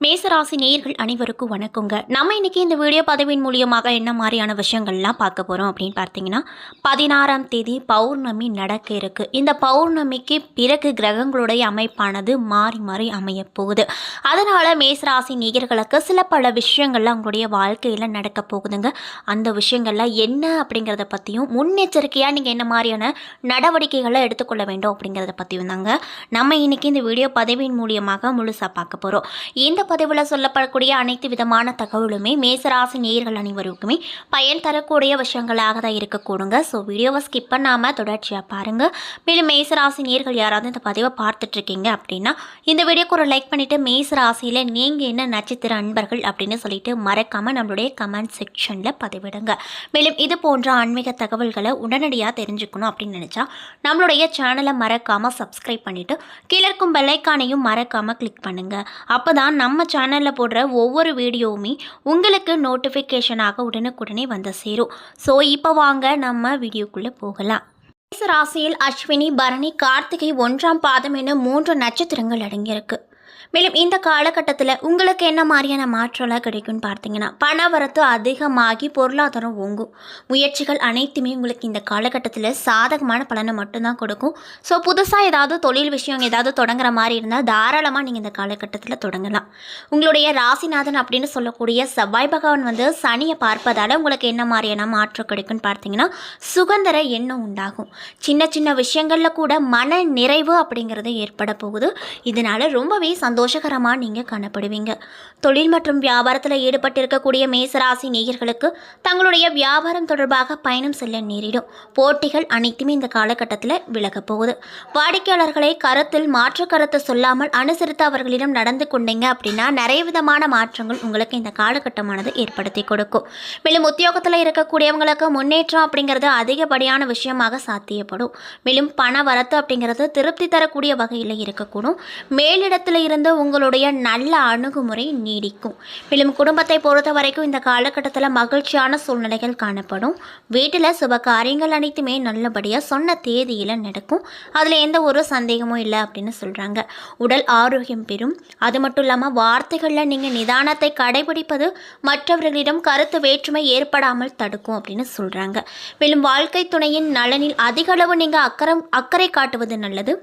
மேசராசி நேயர்கள் அனைவருக்கும் வணக்கங்க. நம்ம இன்னைக்கு இந்த வீடியோ பதிவின் மூலியமாக என்ன மாதிரியான விஷயங்கள்லாம் பார்க்க போகிறோம் அப்படின்னு பார்த்தீங்கன்னா, 16ஆம் தேதி பௌர்ணமி நடக்க இருக்கு. இந்த பௌர்ணமிக்கு பிறகு கிரகங்களுடைய அமைப்பானது மாறி மாறி அமைய போகுது. அதனால் மேசராசி நேயர்களுக்கு சில பல விஷயங்கள்லாம் அவங்களுடைய வாழ்க்கையில் நடக்க போகுதுங்க. அந்த விஷயங்கள்லாம் என்ன அப்படிங்கிறத பற்றியும் முன்னெச்சரிக்கையாக நீங்கள் என்ன மாதிரியான நடவடிக்கைகளை எடுத்துக்கொள்ள வேண்டும் அப்படிங்கிறத பற்றியும் தாங்க நம்ம இன்னைக்கு இந்த வீடியோ பதிவின் மூலியமாக முழுசாக பார்க்க போகிறோம். இந்த பதிவில் சொல்லப்படக்கூடிய அனைத்து விதமான தகவலுமே மேசராசி நேயர்கள் அனைவருக்குமே பயன் தரக்கூடிய விஷயங்களாக தான் இருக்கக்கூடுங்க. ஸோ வீடியோவை ஸ்கிப் பண்ணாமல் தொடர்ச்சியாக பாருங்கள். மேலும் மேசராசி நேயர்கள் யாராவது இந்த பதிவை பார்த்துட்ருக்கீங்க அப்படின்னா இந்த வீடியோக்கு ஒரு லைக் பண்ணிவிட்டு மேசராசியில் நீங்கள் என்ன நட்சத்திர அன்பர்கள் அப்படின்னு சொல்லிட்டு மறக்காமல் நம்மளுடைய கமெண்ட் செக்ஷனில் பதிவிடுங்க. மேலும் இது போன்ற ஆன்மீக தகவல்களை உடனடியாக தெரிஞ்சுக்கணும் அப்படின்னு நினச்சா நம்மளுடைய சேனலை மறக்காமல் சப்ஸ்கிரைப் பண்ணிவிட்டு கீழே இருக்கும் பெல்லைக்கானையும் மறக்காமல் கிளிக் பண்ணுங்கள். அப்போ தான் நம்ம சேனலில் போடுற ஒவ்வொரு வீடியோவுமே உங்களுக்கு நோட்டிஃபிகேஷனாக உடனுக்குடனே வந்து சேரும். ஸோ இப்போ வாங்க நம்ம வீடியோக்குள்ளே போகலாம். மேஷ ராசியில் அஸ்வினி, பரணி, கார்த்திகை, 1ஆம் பாதம் என 3 நட்சத்திரங்கள் அடங்கியிருக்கு. மேலும் இந்த காலகட்டத்தில் உங்களுக்கு என்ன மாதிரியான மாற்றம்லாம் கிடைக்கும்னு பார்த்தீங்கன்னா, பணவரத்து அதிகமாகி பொருளாதாரம் ஓங்கும். முயற்சிகள் அனைத்துமே உங்களுக்கு இந்த காலகட்டத்தில் சாதகமான பலனை மட்டும்தான் கொடுக்கும். ஸோ புதுசாக ஏதாவது தொழில் விஷயம் ஏதாவது தொடங்குற மாதிரி இருந்தால் தாராளமாக நீங்கள் இந்த காலகட்டத்தில் தொடங்கலாம். உங்களுடைய ராசிநாதன் அப்படின்னு சொல்லக்கூடிய செவ்வாய் பகவான் சனியை பார்ப்பதால் உங்களுக்கு என்ன மாதிரியான மாற்றம் கிடைக்கும்னு பார்த்தீங்கன்னா, சுகந்தர எண்ணம் உண்டாகும். சின்ன சின்ன விஷயங்களில் கூட மன நிறைவு அப்படிங்கிறது ஏற்பட போகுது. இதனால் ரொம்பவே சந்தோஷகரமாக நீங்கள் காணப்படுவீங்க. தொழில் மற்றும் வியாபாரத்தில் ஈடுபட்டிருக்கக்கூடிய மேசராசி நேயர்களுக்கு தங்களுடைய வியாபாரம் தொடர்பாக பயணம் செல்ல நேரிடும். போட்டிகள் அனைத்துமே இந்த காலகட்டத்தில் விலகப் போகுது. வாடிக்கையாளர்களை கருத்தில் மாற்று கருத்தை சொல்லாமல் அனுசரித்து அவர்களிடம் நடந்து கொண்டீங்க அப்படின்னா நிறைய விதமான மாற்றங்கள் உங்களுக்கு இந்த காலகட்டமானது ஏற்படுத்தி கொடுக்கும். மேலும் உத்தியோகத்தில் இருக்கக்கூடியவங்களுக்கு முன்னேற்றம் அப்படிங்கிறது அதிகப்படியான விஷயமாக சாத்தியப்படும். மேலும் பண வரத்து அப்படிங்கிறது திருப்தி தரக்கூடிய வகையில் இருக்கக்கூடும். மேலிடத்தில் இருந்து உங்களுடைய நல்ல அணுகுமுறை நீடிக்கும். மேலும் குடும்பத்தை பொறுத்த வரைக்கும் இந்த காலகட்டத்தில் மகிழ்ச்சியான சூழ்நிலைகள் காணப்படும். வீட்டில் சுப காரியங்கள் அனைத்துமே நல்லபடியாக சொன்ன தேதியில் நடக்கும். அதில் எந்த ஒரு சந்தேகமும் இல்லை அப்படின்னு சொல்கிறாங்க. உடல் ஆரோக்கியம் பெறும். அது மட்டும் இல்லாமல் வார்த்தைகளில் நீங்கள் நிதானத்தை கடைபிடிப்பது மற்றவர்களிடம் கருத்து வேற்றுமை ஏற்படாமல் தடுக்கும் அப்படின்னு சொல்கிறாங்க. மேலும் வாழ்க்கை துணையின் நலனில் அதிக அளவு நீங்கள் அக்கறை காட்டுவது நல்லது.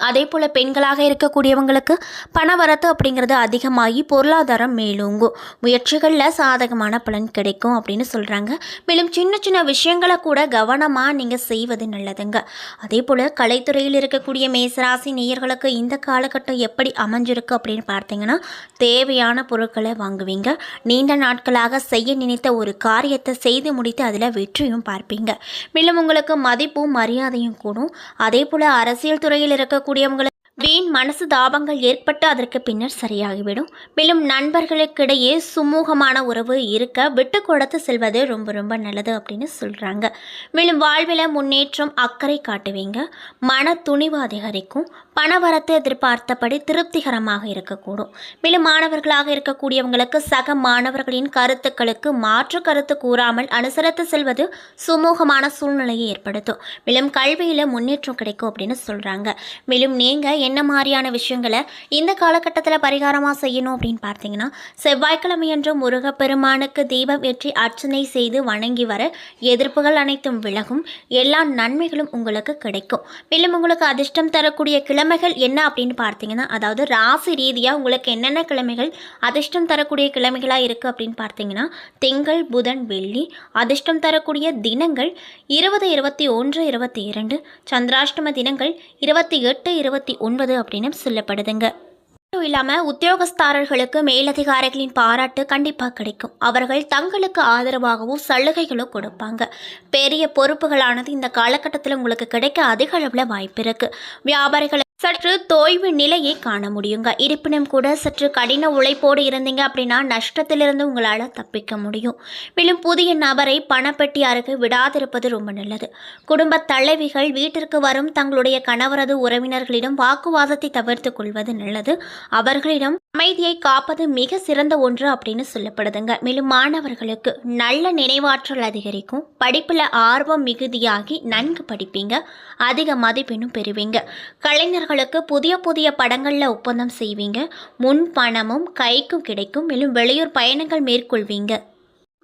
அதே போல் பெண்களாக இருக்கக்கூடியவங்களுக்கு பணவரத்து அப்படிங்கிறது அதிகமாகி பொருளாதாரம் மேலோங்கும். முயற்சிகளில் சாதகமான பலன் கிடைக்கும் அப்படின்னு சொல்கிறாங்க. மேலும் சின்ன சின்ன விஷயங்களை கூட கவனமாக நீங்கள் செய்வது நல்லதுங்க. அதே போல் கலைத்துறையில் இருக்கக்கூடிய மேசராசி நேயர்களுக்கு இந்த காலகட்டம் எப்படி அமைஞ்சிருக்கு அப்படின்னு பார்த்தீங்கன்னா, தேவையான பொருட்களை வாங்குவீங்க. நீண்ட நாட்களாக செய்ய நினைத்த ஒரு காரியத்தை செய்து முடித்து அதில் வெற்றியும் பார்ப்பீங்க. மேலும் உங்களுக்கு மதிப்பும் மரியாதையும் கூடும். அதே போல் அரசியல் துறையில் இருக்கக்கூடியவங்களுக்கு வீண் மனசு தாபங்கள் ஏற்பட்டு அதற்கு பின்னர் சரியாகிவிடும். மேலும் நண்பர்களுக்கிடையே சுமூகமான உறவு இருக்க விட்டு கொடுத்து செல்வது ரொம்ப ரொம்ப நல்லது அப்படின்னு சொல்கிறாங்க. மேலும் வாழ்வில் முன்னேற்றம் அக்கறை காட்டுவீங்க. மன துணிவு அதிகரிக்கும். பணவரத்து எதிர்பார்த்தபடி திருப்திகரமாக இருக்கக்கூடும். மேலும் மாணவர்களாக இருக்கக்கூடியவங்களுக்கு சக மாணவர்களின் கருத்துக்களுக்கு மாற்று கருத்து கூறாமல் அனுசரித்து செல்வது சுமூகமான சூழ்நிலையை ஏற்படுத்தும். மேலும் கல்வியில் முன்னேற்றம் கிடைக்கும் அப்படின்னு சொல்கிறாங்க. மேலும் நீங்கள் என்ன மாதிரியான விஷயங்களை இந்த காலகட்டத்தில் பரிகாரமாக செய்யணும் அப்படின்னு பார்த்தீங்கன்னா, செவ்வாய்க்கிழமையன்று முருகப்பெருமானுக்கு தீபம் ஏற்றி அர்ச்சனை செய்து வணங்கி வர எதிர்ப்புகள் அனைத்தும் விலகும். எல்லா நன்மைகளும் உங்களுக்கு கிடைக்கும். மேலும் உங்களுக்கு அதிர்ஷ்டம் தரக்கூடிய கிழமைகள் என்ன அப்படின்னு பார்த்தீங்கன்னா, அதாவது ராசி ரீதியாக உங்களுக்கு என்னென்ன கிழமைகள் அதிர்ஷ்டம் தரக்கூடிய கிழமைகளாக இருக்குது அப்படின்னு பார்த்தீங்கன்னா, திங்கள், புதன், வெள்ளி. அதிர்ஷ்டம் தரக்கூடிய தினங்கள் 20, 21, 22. சந்திராஷ்டம தினங்கள் 28, 29 அப்படின்னு சொல்லப்படுதுங்க. மட்டும் இல்லாமல் உத்தியோகஸ்தாரர்களுக்கு மேலதிகாரிகளின் பாராட்டு கண்டிப்பாக கிடைக்கும். அவர்கள் தங்களுக்கு ஆதரவாகவும் சலுகைகளும் கொடுப்பாங்க. பெரிய பொறுப்புகளானது இந்த காலகட்டத்தில் உங்களுக்கு கிடைக்க அதிக அளவில் வாய்ப்பு இருக்குது. வியாபாரிகளை சற்று தோய்வு நிலையை காண முடியுங்க. இருப்பினும் கூட சற்று கடின உழைப்போடு இருந்தீங்க அப்படின்னா நஷ்டத்திலிருந்து உங்களால் தப்பிக்க முடியும். மேலும் புதிய நபரை பணப்பெட்டி அருகே விடாதிருப்பது ரொம்ப நல்லது. குடும்ப தலைவிகள் வீட்டிற்கு வரும் தங்களுடைய கணவரது உறவினர்களிடம் வாக்குவாதத்தை தவிர்த்து கொள்வது நல்லது. அவர்களிடம் அமைதியை காப்பது மிக சிறந்த ஒன்று அப்படின்னு சொல்லப்படுதுங்க. மேலும் மாணவர்களுக்கு நல்ல நினைவாற்றல் அதிகரிக்கும். படிப்பில் ஆர்வம் மிகுதியாகி நன்கு படிப்பீங்க. அதிக மதிப்பெண்ணும் பெறுவீங்க. கலைஞர்கள் நடிகர்களுக்கு புதிய புதிய படங்களில் ஒப்பந்தம் செய்வீங்க. முன் பணமும் கைக்கும் கிடைக்கும். மேலும் வெளியூர் பயணங்கள் மேற்கொள்வீங்க.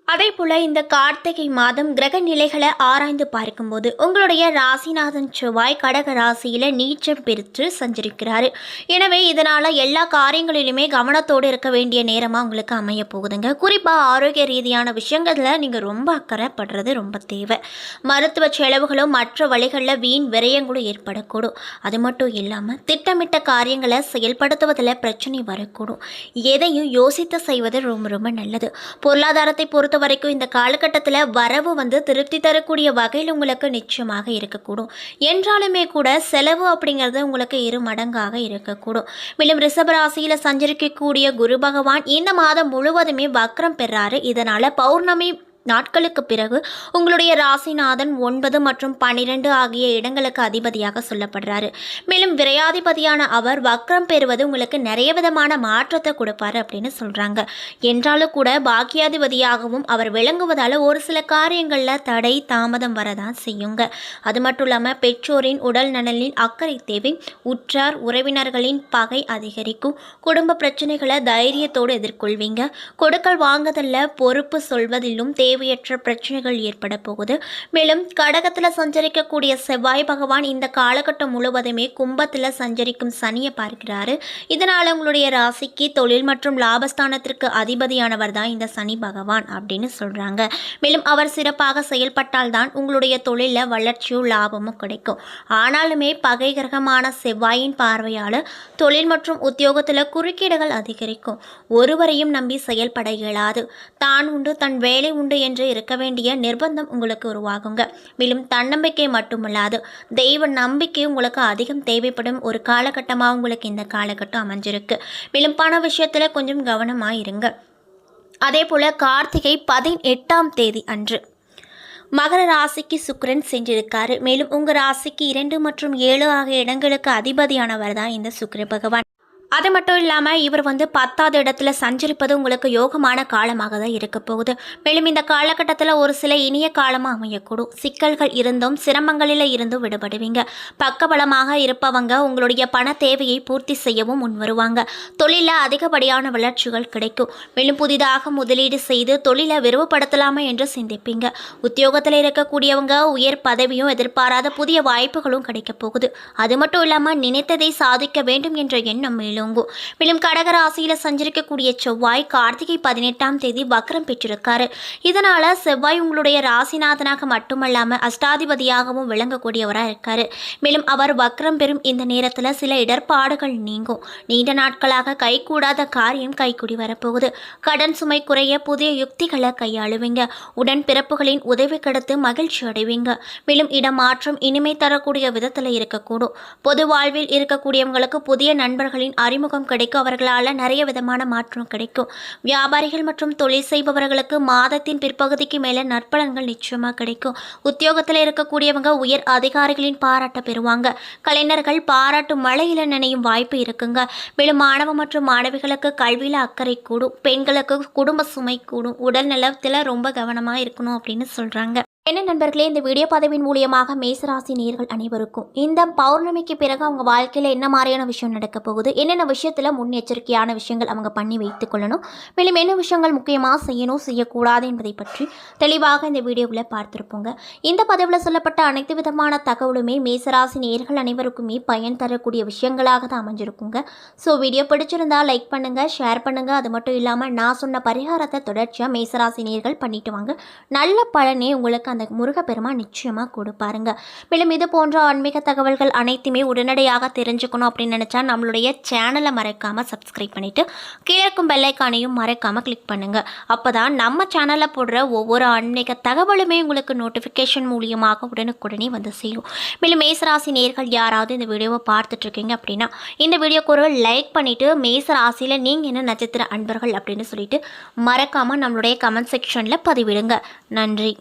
அதேபோல் இந்த கார்த்திகை மாதம் கிரக நிலைகளை ஆராய்ந்து பார்க்கும்போது உங்களுடைய ராசிநாதன் செவ்வாய் கடக ராசியில் நீச்சம் பெற்று சஞ்சரிக்கிறாரு. எனவே இதனால் எல்லா காரியங்களிலுமே கவனத்தோடு இருக்க வேண்டிய நேரமாக உங்களுக்கு அமைய போகுதுங்க. குறிப்பாக ஆரோக்கிய ரீதியான விஷயங்களில் நீங்கள் ரொம்ப அக்கறைப்படுறது ரொம்ப தேவை. மருத்துவ செலவுகளும் மற்ற வழிகளில் வீண் விரயங்களும் ஏற்படக்கூடும். அது மட்டும் இல்லாமல் திட்டமிட்ட காரியங்களை செயல்படுத்துவதில் பிரச்சனை வரக்கூடும். எதையும் யோசித்து செய்வது ரொம்ப ரொம்ப நல்லது. பொருளாதாரத்தை பொறுத்த வரைக்கும் இந்த காலகட்டத்தில் வரவு திருப்தி தரக்கூடிய வகையில் உங்களுக்கு நிச்சயமாக இருக்கக்கூடும். என்றாலுமே கூட செலவு அப்படிங்கிறது உங்களுக்கு 2 மடங்காக இருக்கக்கூடும். மேலும் ரிஷபராசியில் சஞ்சரிக்கக்கூடிய குரு பகவான் இந்த மாதம் முழுவதுமே வக்ரம் பெறாரு. இதனால பௌர்ணமி நாட்களுக்கு பிறகு உங்களுடைய ராசிநாதன் 9 மற்றும் 12 ஆகிய இடங்களுக்கு அதிபதியாக சொல்லப்படுறாரு. மேலும் விரையாதிபதியான அவர் வக்ரம் பெறுவது உங்களுக்கு நிறைய விதமான மாற்றத்தை கொடுப்பாரு அப்படின்னு சொல்றாங்க. என்றாலும் கூட பாக்கியாதிபதியாகவும் அவர் விளங்குவதால் ஒரு சில காரியங்களில் தடை தாமதம் வரதான் செய்யுங்க. அது மட்டும் இல்லாமல் பெற்றோரின் உடல் நலனில் அக்கறை தேவை. உற்றார் உறவினர்களின் பகை அதிகரிக்கும். குடும்ப பிரச்சனைகளை தைரியத்தோடு எதிர்கொள்வீங்க. கொடுக்கல் வாங்குதல்ல பொறுப்பு சொல்வதிலும் தேவையற்ற பிரச்சனைகள் ஏற்பட போகுது. மேலும் கடகத்தில் சஞ்சரிக்கக்கூடிய செவ்வாய் பகவான் இந்த காலகட்டம் முழுவதுமே கும்பத்தில் சஞ்சரிக்கும் சனியை பார்க்கிறாரு. இதனால் உங்களுடைய ராசிக்கு தொழில் மற்றும் லாபஸ்தானத்திற்கு அதிபதியானவர் தான் இந்த சனி பகவான் அப்படின்னு சொல்கிறாங்க. மேலும் அவர் சிறப்பாக செயல்பட்டால் தான் உங்களுடைய தொழிலில் வளர்ச்சியும் லாபமும் கிடைக்கும். ஆனாலுமே பகை கிரகமான செவ்வாயின் பார்வையால் தொழில் மற்றும் உத்தியோகத்தில் குறுக்கீடுகள் அதிகரிக்கும். ஒருவரையும் நம்பி செயல்பட இயலாது. தான் உண்டு தன் வேலை உண்டு என்று இருக்க வேண்டிய நிர்பந்தம் உங்களுக்கு உருவாகுங்க. மேலும் தன்னம்பிக்கை மட்டுமல்லாது தெய்வ நம்பிக்கை உங்களுக்கு அதிகம் தேவைப்படும் ஒரு காலகட்டமாக உங்களுக்கு இந்த காலகட்டம் அமைஞ்சிருக்கு. மேலும் பண விஷயத்தில் கொஞ்சம் கவனமாக இருங்க. அதே போல் கார்த்திகை 18ஆம் தேதி அன்று மகர ராசிக்கு சுக்கிரன் சென்றிருக்காரு. மேலும் உங்கள் ராசிக்கு 2 மற்றும் 7 ஆகிய இடங்களுக்கு அதிபதியானவர் தான் இந்த சுக்கிர பகவான். அது மட்டும் இல்லாமல் இவர் 10வது இடத்துல சஞ்சரிப்பது உங்களுக்கு யோகமான காலமாக தான் இருக்க போகுது. மேலும் இந்த காலகட்டத்தில் ஒரு சில இனிய காலமாக அமையக்கூடும். சிக்கல்கள் இருந்தும் சிரமங்களில் இருந்தும் விடுபடுவீங்க. பக்கபலமாக இருப்பவங்க உங்களுடைய பண தேவையை பூர்த்தி செய்யவும் முன் வருவாங்க. தொழிலில் அதிகப்படியான வளர்ச்சிகள் கிடைக்கும். மேலும் புதிதாக முதலீடு செய்து தொழிலை விரிவுபடுத்தலாமா என்று சிந்திப்பீங்க. உத்தியோகத்தில் இருக்கக்கூடியவங்க உயர் பதவியும் எதிர்பாராத புதிய வாய்ப்புகளும் கிடைக்க போகுது. அது மட்டும் இல்லாமல் நினைத்ததை சாதிக்க வேண்டும் என்ற எண்ணம் மேலும் கடகராசியில் சஞ்சரிக்கக்கூடிய செவ்வாய் கார்த்திகை 18ஆம் தேதி வக்ரம் பெற்றிருக்காரு. இதனால செவ்வாய் உங்களுடைய ராசிநாதனாக மட்டுமல்லாமல் அஷ்டாதிபதியாகவும் விளங்கக்கூடியவராக இருக்காரு. மேலும் அவர் வக்ரம் பெறும் இந்த நேரத்தில் சில இடர்பாடுகள் நீங்கும். நீண்ட நாட்களாக கைகூடாத காரியம் கைகூடி வரப்போகுது. கடன் சுமை குறைய புதிய யுக்திகளை கையாளுவீங்க. உடன் பிறப்புகளின் உதவி கிடைத்து மகிழ்ச்சி அடைவீங்க. மேலும் இடமாற்றம் இனிமை தரக்கூடிய விதத்தில் இருக்கக்கூடும். பொது வாழ்வில் இருக்கக்கூடியவங்களுக்கு புதிய நண்பர்களின் அறிமுகம் கிடைக்கும். அவர்களால் நிறைய விதமான மாற்றம் கிடைக்கும். வியாபாரிகள் மற்றும் தொழில் செய்பவர்களுக்கு மாதத்தின் பிற்பகுதிக்கு மேலே நற்பலன்கள் நிச்சயமாக கிடைக்கும். உத்தியோகத்தில் இருக்கக்கூடியவங்க உயர் அதிகாரிகளின் பாராட்ட பெறுவாங்க. கலைஞர்கள் பாராட்டு மழையில் நினையும் வாய்ப்பு இருக்குங்க. மேலும் மாணவ மற்றும் மாணவிகளுக்கு கல்வியில் அக்கறை கூடும். பெண்களுக்கு குடும்ப சுமை கூடும். உடல் நலத்தில் ரொம்ப கவனமாக இருக்கணும் அப்படின்னு சொல்கிறாங்க. என்ன நண்பர்களே, இந்த வீடியோ பதிவின் மூலியமாக மேசராசி நேயர்கள் அனைவருக்கும் இந்த பௌர்ணமிக்கு பிறகு அவங்க வாழ்க்கையில் என்ன மாதிரியான விஷயம் நடக்க போகுது, என்னென்ன விஷயத்தில் முன்னெச்சரிக்கையான விஷயங்கள் அவங்க பண்ணி வைத்துக் கொள்ளணும், மேலும் என்ன விஷயங்கள் முக்கியமாக செய்யணும் செய்யக்கூடாது என்பதை பற்றி தெளிவாக இந்த வீடியோவில் பார்த்துருப்போங்க. இந்த பதிவில் சொல்லப்பட்ட அனைத்து விதமான தகவலுமே மேசராசி நேயர்கள் அனைவருக்குமே பயன் தரக்கூடிய விஷயங்களாக தான் அமைஞ்சிருக்குங்க. ஸோ வீடியோ பிடிச்சிருந்தால் லைக் பண்ணுங்கள், ஷேர் பண்ணுங்கள். அது மட்டும் இல்லாமல் நான் சொன்ன பரிகாரத்தை தொடர்ச்சியாக மேசராசி நேயர்கள் பண்ணிட்டு வாங்க. நல்ல பலனே உங்களுக்கு அந்த முருகப்பெருமான் நிச்சயமாக கொடுப்பாருங்க. மேலும் இது போன்ற ஆன்மீக தகவல்கள் அனைத்துமே உடனடியாக தெரிஞ்சுக்கணும் அப்படின்னு நினச்சா நம்மளுடைய சேனலை மறக்காமல் சப்ஸ்கிரைப் பண்ணிவிட்டு கீழே இருக்கும் பெல்லைக்கானையும் மறக்காமல் கிளிக் பண்ணுங்கள். அப்போ தான் நம்ம சேனலில் போடுற ஒவ்வொரு ஆன்மீக தகவலுமே உங்களுக்கு நோட்டிஃபிகேஷன் மூலியமாக உடனுக்குடனே சேரும். மேலும் மேசராசி நேயர்கள் யாராவது இந்த வீடியோவை பார்த்துட்ருக்கீங்க அப்படின்னா இந்த வீடியோக்கு ஒரு லைக் பண்ணிவிட்டு மேசராசியில் நீங்கள் என்ன நட்சத்திர அன்பர்கள் அப்படின்னு சொல்லிட்டு மறக்காமல் நம்மளுடைய கமெண்ட் செக்ஷனில் பதிவிடுங்க. நன்றி.